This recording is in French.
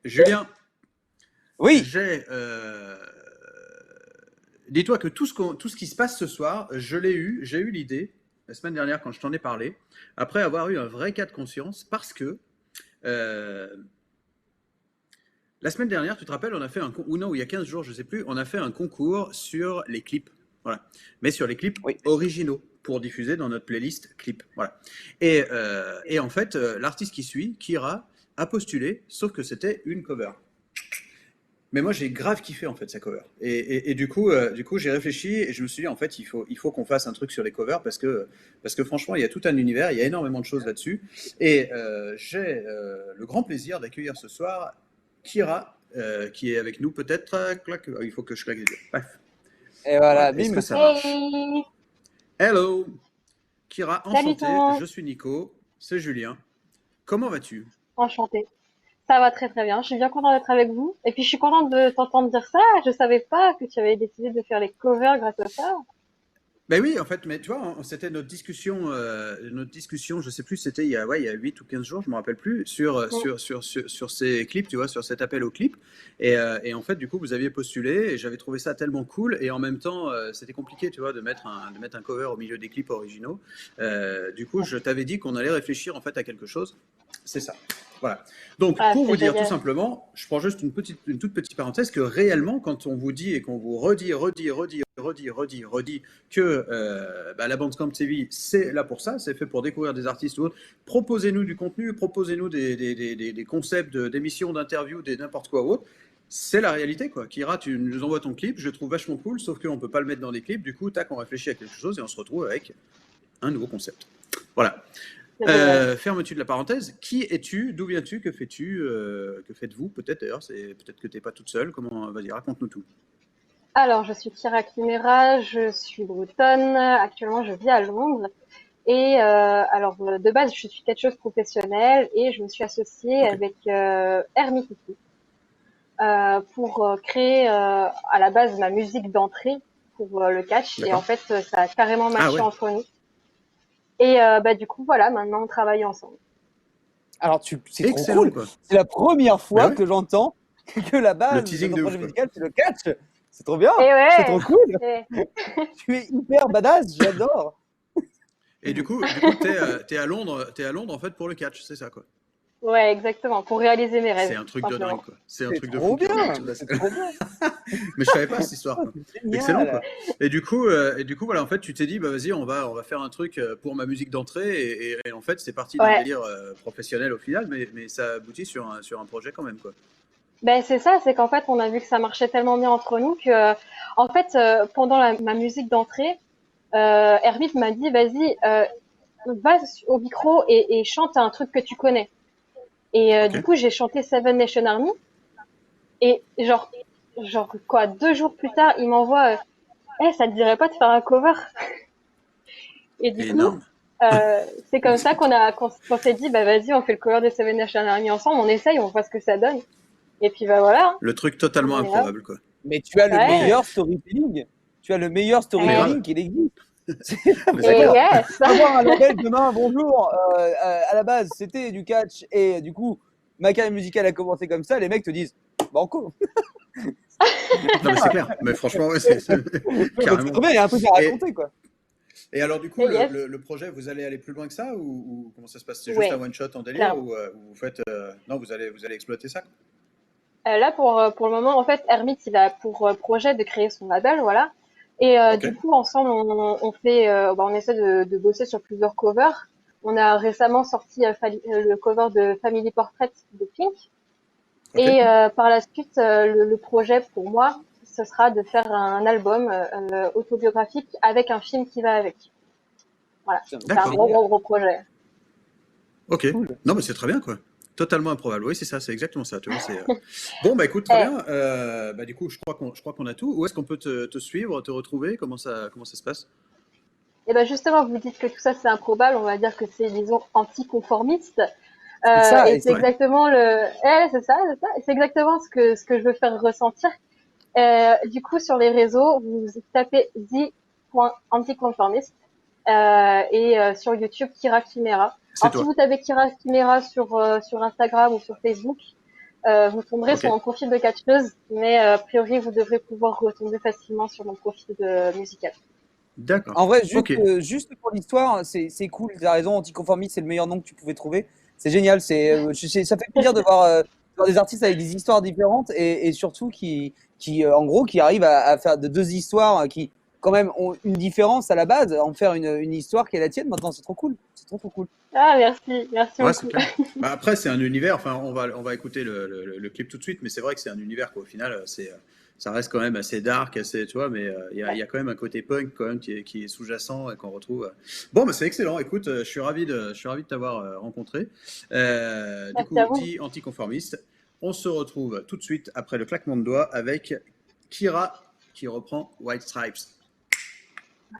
Julien, Oui, j'ai. Dis-toi que tout ce qui se passe ce soir, j'ai eu l'idée la semaine dernière quand je t'en ai parlé, après avoir eu un vrai cas de conscience, parce que euh, la semaine dernière, tu te rappelles, on a fait ou non, il y a 15 jours, je sais plus, on a fait un concours sur les clips, voilà, mais sur les clips oui. originaux pour diffuser dans notre playlist clips, voilà. Et en fait, l'artiste qui suit, Kira, a postulé, sauf que c'était une cover. Mais moi, j'ai grave kiffé en fait sa cover. Et du coup, j'ai réfléchi et je me suis dit en fait, il faut qu'on fasse un truc sur les covers parce que franchement, il y a tout un univers, il y a énormément de choses là-dessus. Et j'ai le grand plaisir d'accueillir ce soir Kira, qui est avec nous peut-être. Clac, il faut que je claque les yeux. Bref, Et voilà. voilà, Est-ce que bim. ça marche? Hey, Hello, Kira, salut enchanté. Thomas, Je suis Nico, c'est Julien. Comment vas-tu? enchantée. Ça va très très bien, je suis bien contente d'être avec vous. Et puis je suis contente de t'entendre dire ça, je savais pas que tu avais décidé de faire les covers grâce à ça. Ben oui, en fait, mais tu vois, c'était notre discussion, je sais plus, c'était il y a 8 ou 15 jours, je me rappelle plus, Mm. sur ces clips, tu vois, sur cet appel au clip. Et en fait, du coup, vous aviez postulé et j'avais trouvé ça tellement cool. Et en même temps, c'était compliqué, tu vois, de mettre un cover au milieu des clips originaux. Du coup, je t'avais dit qu'on allait réfléchir en fait à quelque chose. C'est ça. Voilà. Donc, Ah, pour c'est vous dire tout génial. simplement, je prends juste une toute petite parenthèse, que réellement, quand on vous dit et qu'on vous redit que bah, la Bandcamp TV, c'est là pour ça, c'est fait pour découvrir des artistes ou autres. Proposez-nous du contenu, proposez-nous des concepts d'émissions, d'interviews, des n'importe quoi ou autre. C'est la réalité, quoi. Kira, tu nous envoies ton clip, je le trouve vachement cool, sauf qu'on ne peut pas le mettre dans des clips. Du coup, tac, on réfléchit à quelque chose et on se retrouve avec un nouveau concept. Voilà. C'est génial. Fermeture de la parenthèse. Qui es-tu? D'où viens-tu? Que fais-tu? Que faites-vous? Peut-être d'ailleurs, peut-être que tu n'es pas toute seule. Comment? Vas-y, raconte-nous tout. Alors, je suis Kira Kimera, je suis bretonne, actuellement je vis à Londres. Et de base, je suis catcheuse professionnelle et je me suis associée Ok. avec Hermit ici pour créer à la base ma musique d'entrée pour le catch. Et en D'accord. fait, ça a carrément Ah matché ouais. entre nous. Et du coup, voilà, maintenant on travaille ensemble. Alors, c'est trop Excellent, cool. quoi. C'est la première Ben fois ouais. que j'entends que la Le base de teasing ton de ouf, projet quoi. musical, c'est le catch. C'est trop bien. Et C'est trop ouais, cool. et- Tu es hyper badass. J'adore. Et t'es à Londres en fait pour le catch, c'est ça quoi. ouais, exactement, pour réaliser mes C'est rêves, un tout truc de dingue simplement. quoi. C'est un C'est truc de fou trop qui regarde. bien. Mais c'est trop bien. Mais je savais pas cette histoire Oh, quoi. c'est Excellent quoi. génial. Et du coup voilà en fait tu t'es dit bah vas-y on va faire un truc pour ma musique d'entrée et en fait c'est parti d'un Ouais, délire professionnel au final mais ça aboutit sur un projet quand même quoi. ben c'est ça, c'est qu'en fait on a vu que ça marchait tellement bien entre nous que, en fait, pendant ma musique d'entrée, Hermite m'a dit, vas-y, va au micro et chante un truc que tu connais. Et Ok. du coup j'ai chanté Seven Nation Army et genre quoi, 2 jours plus tard, il m'envoie, ça te dirait pas de faire un cover? Et du coup, Énorme. c'est comme ça qu'on s'est dit, bah vas-y, on fait le cover de Seven Nation Army ensemble, on essaye, on voit ce que ça donne. Et puis bah voilà, hein, Le truc on totalement en est là. improbable quoi. Mais tu as le Ouais, meilleur storytelling. Tu as le meilleur Mais grave. storytelling qu'il existe. C'est Mais c'est et clair. incroyable. yes, Avoir un label demain, bonjour. À la base, c'était du catch et du coup, ma carrière musicale a commencé comme ça. Les mecs te disent, banco. Non mais c'est clair. Mais franchement ouais, Donc c'est carrément trop quoi. bien. Il y a un truc à Et, raconter, quoi. Et alors, du coup, et yes, le projet, vous allez aller plus loin que ça ou comment ça se passe? C'est juste un ouais, one-shot en délire clairement. ou vous faites. Non, vous allez exploiter ça? Là, pour le moment, en fait, Hermit, il a pour projet de créer son label, voilà. Et Ok, du coup, ensemble, on fait, on essaie de bosser sur plusieurs covers. On a récemment sorti le cover de Family Portrait de Pink. ok. Et par la suite, le projet pour moi, ce sera de faire un album autobiographique avec un film qui va avec. Voilà, Putain, mais c'est un c'est D'accord. gros, génial. gros, gros projet. Ok. Cool. Non, mais c'est très bien, quoi. Totalement improbable. Oui, c'est ça, c'est exactement ça. Tu vois, c'est. Bon, bah écoute, très Eh, bien. Bah, du coup, je crois qu'on a tout. Où est-ce qu'on peut te suivre, te retrouver? Comment ça se passe? et ben justement, vous dites que tout ça c'est improbable, on va dire que c'est, disons, anticonformiste. C'est ça. Et Et c'est Ouais. exactement c'est ça, c'est ça. Et c'est exactement ce que je veux faire ressentir. Du coup, sur les réseaux, vous tapez the.anticonformiste et sur YouTube Kira Kimera. C'est Alors si toi. vous tapez Kira Kimera sur Instagram ou sur Facebook, vous tomberez sur mon profil de catcheuse, mais a priori, vous devrez pouvoir retomber facilement sur mon profil de musical. D'accord. En vrai, Ok. juste pour l'histoire, c'est cool. Tu as raison, Anticonformiste, c'est le meilleur nom que tu pouvais trouver. C'est génial. Ça fait plaisir de voir des artistes avec des histoires différentes et surtout en gros, qui arrivent à faire de deux histoires qui, quand même, ont une différence à la base, en faire une histoire qui est la tienne. Maintenant, c'est trop cool. C'est trop cool. Ah, merci, merci Ouais, c'est beaucoup. clair. Bah, après, c'est un univers. Enfin, on va écouter le clip tout de suite, mais c'est vrai que c'est un univers qu'au final, ça reste quand même assez dark, assez, tu vois. Mais il y a quand même un côté punk quand même qui est sous-jacent et qu'on retrouve. Bon, bah, c'est excellent. Écoute, je suis ravi de t'avoir rencontré. Du Merci à coup, vous. dit anticonformiste, on se retrouve tout de suite après le claquement de doigts avec Kira qui reprend White Stripes.